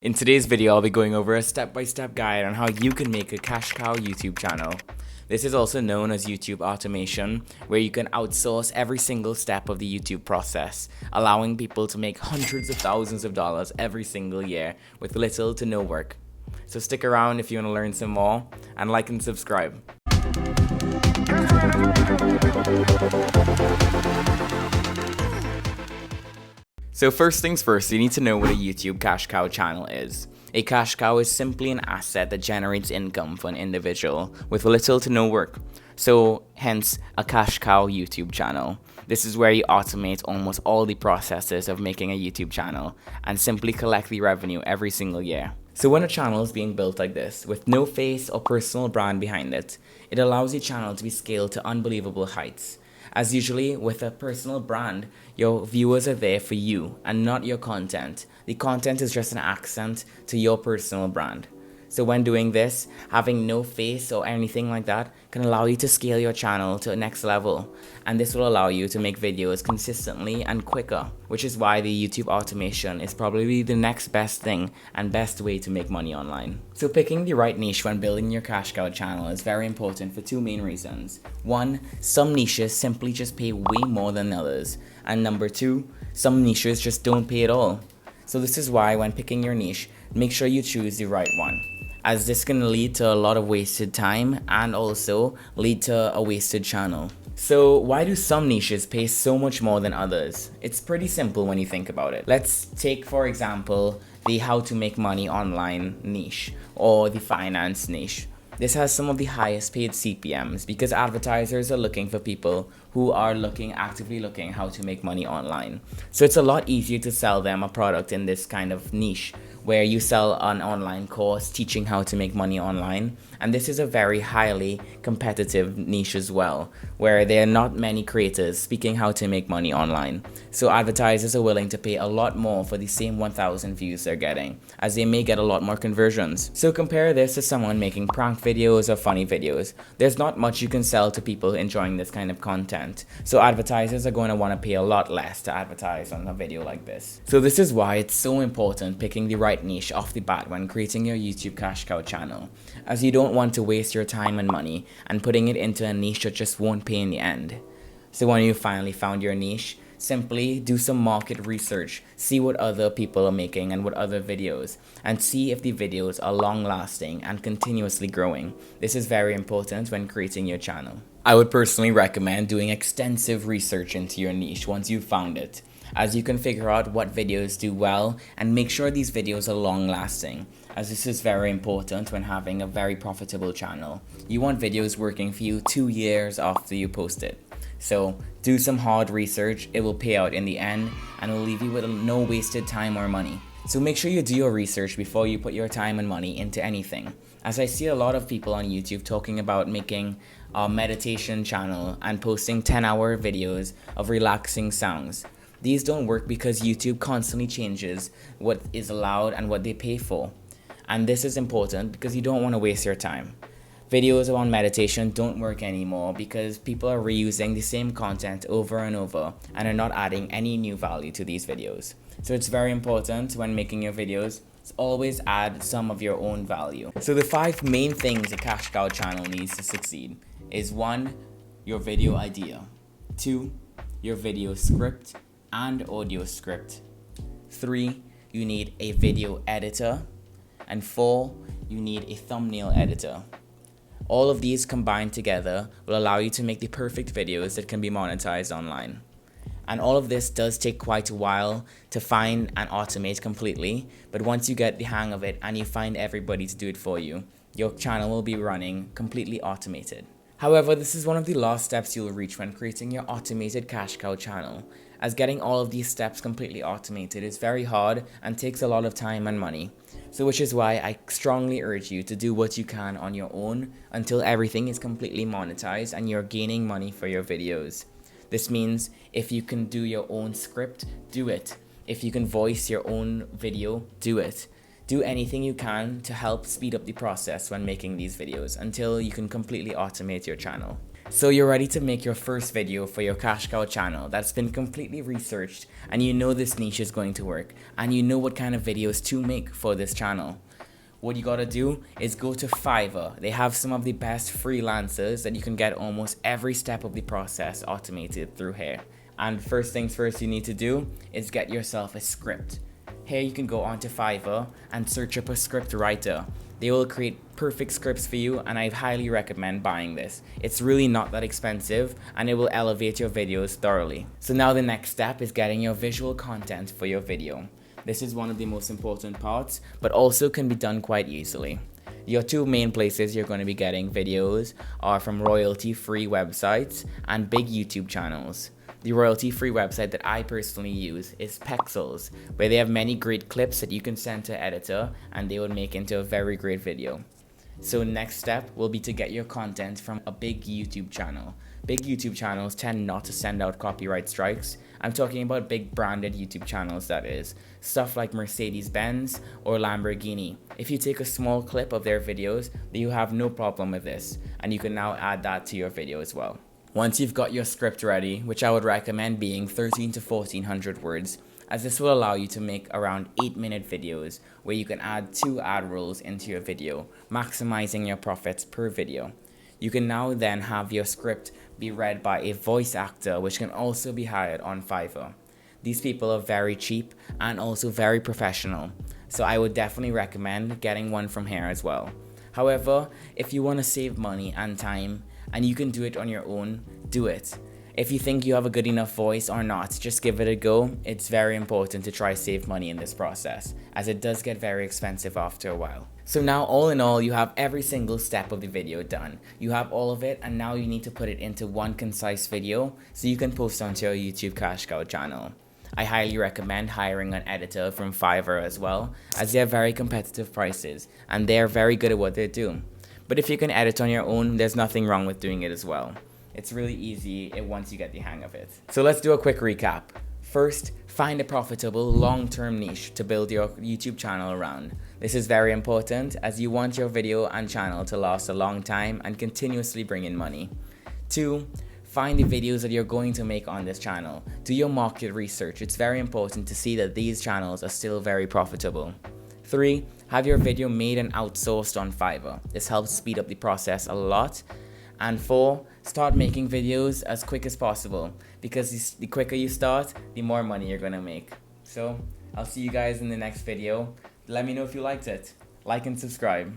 In today's video, I'll be going over a step-by-step guide on how you can make a cash cow YouTube channel. This is also known as YouTube automation, where you can outsource every single step of the YouTube process, allowing people to make hundreds of thousands of dollars every single year with little to no work. So stick around if you want to learn some more, and like and subscribe. So first things first, you need to know what a YouTube cash cow channel is. A cash cow is simply an asset that generates income for an individual with little to no work. So hence a cash cow YouTube channel. This is where you automate almost all the processes of making a YouTube channel and simply collect the revenue every single year. So when a channel is being built like this, with no face or personal brand behind it, it allows your channel to be scaled to unbelievable heights. As usually with a personal brand, your viewers are there for you and not your content. The content is just an accent to your personal brand. So when doing this, having no face or anything like that can allow you to scale your channel to the next level. And this will allow you to make videos consistently and quicker, which is why the YouTube automation is probably the next best thing and best way to make money online. So picking the right niche when building your cash cow channel is very important for two main reasons. One, some niches simply just pay way more than others. And number two, some niches just don't pay at all. So this is why when picking your niche, make sure you choose the right one, as this can lead to a lot of wasted time and also lead to a wasted channel. So why do some niches pay so much more than others? It's pretty simple when you think about it. Let's take, for example, the how to make money online niche or the finance niche. This has some of the highest paid CPMs because advertisers are looking for people who are actively looking how to make money online. So it's a lot easier to sell them a product in this kind of niche where you sell an online course teaching how to make money online. And this is a very highly competitive niche as well, where there are not many creators speaking how to make money online. So advertisers are willing to pay a lot more for the same 1,000 views they're getting, as they may get a lot more conversions. So compare this to someone making prank videos or funny videos. There's not much you can sell to people enjoying this kind of content. So advertisers are going to want to pay a lot less to advertise on a video like this. So this is why it's so important picking the right niche off the bat when creating your YouTube cash cow channel, as you don't want to waste your time and money and putting it into a niche that just won't pay in the end. So when you finally found your niche, simply do some market research, see what other people are making and what other videos, and see if the videos are long lasting and continuously growing. This is very important when creating your channel. I would personally recommend doing extensive research into your niche once you've found it, as you can figure out what videos do well and make sure these videos are long lasting, as this is very important when having a very profitable channel. You want videos working for you 2 years after you post it. So do some hard research, it will pay out in the end and will leave you with no wasted time or money. So make sure you do your research before you put your time and money into anything, as I see a lot of people on YouTube talking about making a meditation channel and posting 10-hour videos of relaxing sounds. These don't work because YouTube constantly changes what is allowed and what they pay for. And this is important because you don't want to waste your time. Videos on meditation don't work anymore because people are reusing the same content over and over and are not adding any new value to these videos. So it's very important when making your videos, always add some of your own value. So the 5 main things a cash cow channel needs to succeed is 1, your video idea, 2, your video script and audio script, 3, you need a video editor, and 4, you need a thumbnail editor. All of these combined together will allow you to make the perfect videos that can be monetized online. And all of this does take quite a while to find and automate completely, but once you get the hang of it and you find everybody to do it for you, your channel will be running completely automated. However, this is one of the last steps you'll reach when creating your automated cash cow channel, as getting all of these steps completely automated is very hard and takes a lot of time and money. So which is why I strongly urge you to do what you can on your own until everything is completely monetized and you're gaining money for your videos. This means if you can do your own script, do it. If you can voice your own video, do it. Do anything you can to help speed up the process when making these videos until you can completely automate your channel. So you're ready to make your first video for your cash cow channel that's been completely researched, and you know this niche is going to work, and you know what kind of videos to make for this channel. What you gotta do is go to Fiverr. They have some of the best freelancers that you can get almost every step of the process automated through here. And first things first you need to do is get yourself a script. Here you can go onto Fiverr and search up a script writer. They will create perfect scripts for you, and I highly recommend buying this. It's really not that expensive, and it will elevate your videos thoroughly. So now the next step is getting your visual content for your video. This is one of the most important parts, but also can be done quite easily. Your two main places you're going to be getting videos are from royalty-free websites and big YouTube channels. The royalty-free website that I personally use is Pexels, where they have many great clips that you can send to editor and they will make into a very great video. So next step will be to get your content from a big YouTube channel. Big YouTube channels tend not to send out copyright strikes. I'm talking about big branded YouTube channels, that is. Stuff like Mercedes-Benz or Lamborghini. If you take a small clip of their videos, you have no problem with this, and you can now add that to your video as well. Once you've got your script ready, which I would recommend being 13 to 1400 words, as this will allow you to make around 8-minute videos where you can add 2 ad rolls into your video, maximizing your profits per video. You can now then have your script be read by a voice actor, which can also be hired on Fiverr. These people are very cheap and also very professional, so I would definitely recommend getting one from here as well. However, if you want to save money and time, and you can do it on your own, do it. If you think you have a good enough voice or not, just give it a go. It's very important to try save money in this process, as it does get very expensive after a while. So now all in all, you have every single step of the video done. You have all of it, and now you need to put it into one concise video so you can post onto your YouTube cash cow channel. I highly recommend hiring an editor from Fiverr as well, as they have very competitive prices and they are very good at what they do. But if you can edit on your own, there's nothing wrong with doing it as well. It's really easy once you get the hang of it. So let's do a quick recap. First, find a profitable long-term niche to build your YouTube channel around. This is very important as you want your video and channel to last a long time and continuously bring in money. 2, find the videos that you're going to make on this channel. Do your market research. It's very important to see that these channels are still very profitable. 3, have your video made and outsourced on Fiverr. This helps speed up the process a lot. And 4, start making videos as quick as possible, because the quicker you start, the more money you're gonna make. So I'll see you guys in the next video. Let me know if you liked it. Like and subscribe.